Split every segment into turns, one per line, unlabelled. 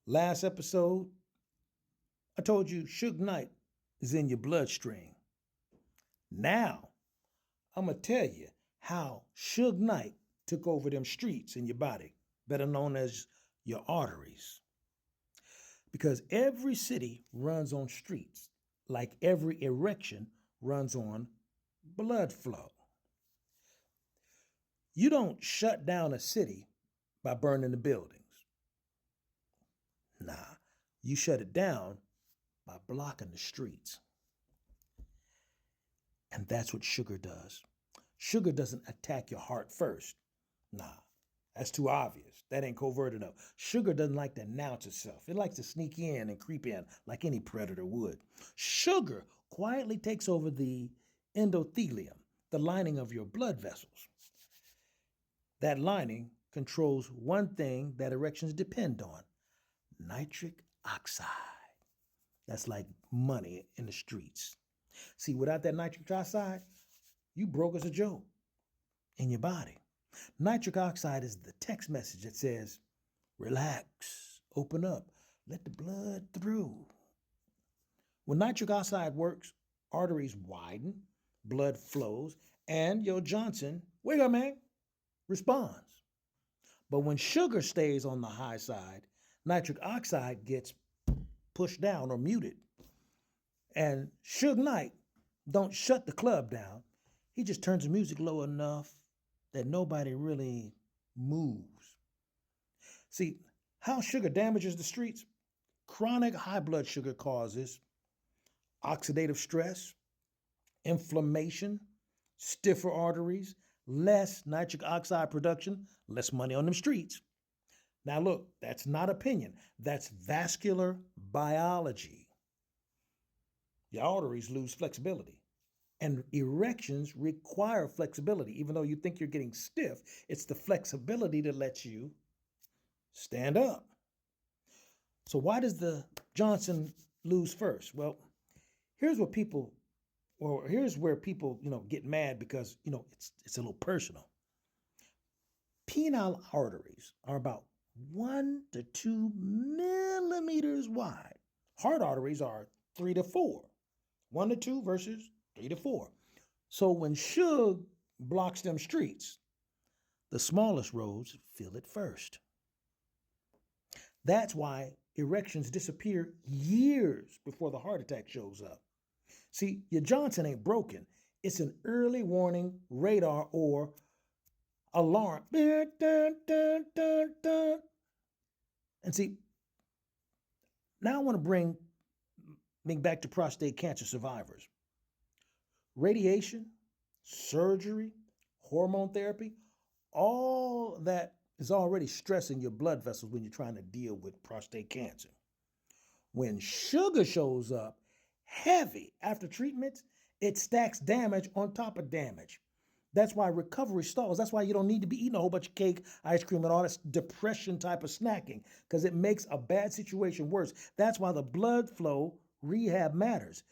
Last episode, I told you Suge Knight is in your bloodstream. Now, I'm going to tell you how Suge Knight took over them streets in your body, better known as your arteries. Because every city runs on streets, like every erection runs on blood flow. You don't shut down a city by burning the buildings. Nah, you shut it down by blocking the streets. And that's what sugar does. Sugar doesn't attack your heart first. Nah, that's too obvious. That ain't covert enough. Sugar doesn't like to announce itself. It likes to sneak in and creep in like any predator would. Sugar quietly takes over the endothelium, the lining of your blood vessels. That lining controls one thing that erections depend on: nitric oxide. That's like money in the streets. See, without that nitric oxide, you broke as a joke in your body. Nitric oxide is the text message that says, relax, open up, let the blood through. When nitric oxide works, arteries widen, blood flows, and your Johnson, wake up, man, responds. But when sugar stays on the high side, nitric oxide gets pushed down or muted. And Suge Knight don't shut the club down. He just turns the music low enough that nobody really moves. See, how sugar damages the streets? Chronic high blood sugar causes oxidative stress, inflammation, stiffer arteries, less nitric oxide production, less money on them streets. Now look, that's not opinion. That's vascular biology. Your arteries lose flexibility. And erections require flexibility. Even though you think you're getting stiff, it's the flexibility that lets you stand up. So why does the Johnson lose first? Well, here's where people get mad because, it's a little personal. Penile arteries are about 1 to 2 millimeters wide. Heart arteries are 3 to 4. 1 to 2 versus 3 to 4. So when Suge blocks them streets, the smallest roads feel it first. That's why erections disappear years before the heart attack shows up. See, your Johnson ain't broken. It's an early warning radar or alarm. And see, now I want to bring back to prostate cancer survivors. Radiation, surgery, hormone therapy, all that is already stressing your blood vessels when you're trying to deal with prostate cancer. When sugar shows up heavy after treatments, it stacks damage on top of damage. That's why recovery stalls. That's why you don't need to be eating a whole bunch of cake, ice cream, and all that depression type of snacking, because it makes a bad situation worse. That's why the blood flow rehab matters.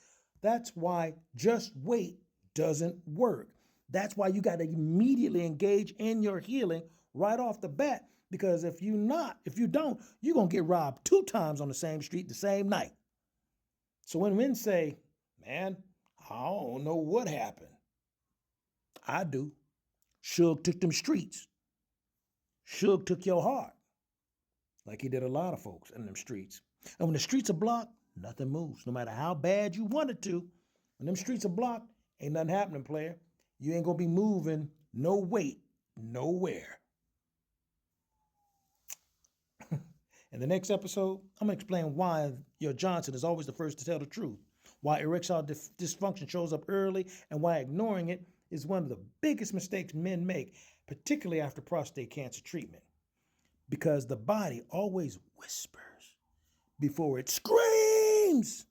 That's why just wait doesn't work. That's why you got to immediately engage in your healing right off the bat, because if you don't, you're going to get robbed 2 times on the same street the same night. So when men say, man, I don't know what happened, I do. Suge took them streets. Suge took your heart, like he did a lot of folks in them streets. And when the streets are blocked, nothing moves. No matter how bad you want it to, when them streets are blocked, ain't nothing happening, player. You ain't going to be moving no weight nowhere. In the next episode, I'm going to explain why your Johnson is always the first to tell the truth, why erectile dysfunction shows up early, and why ignoring it is one of the biggest mistakes men make, particularly after prostate cancer treatment. Because the body always whispers before it screams.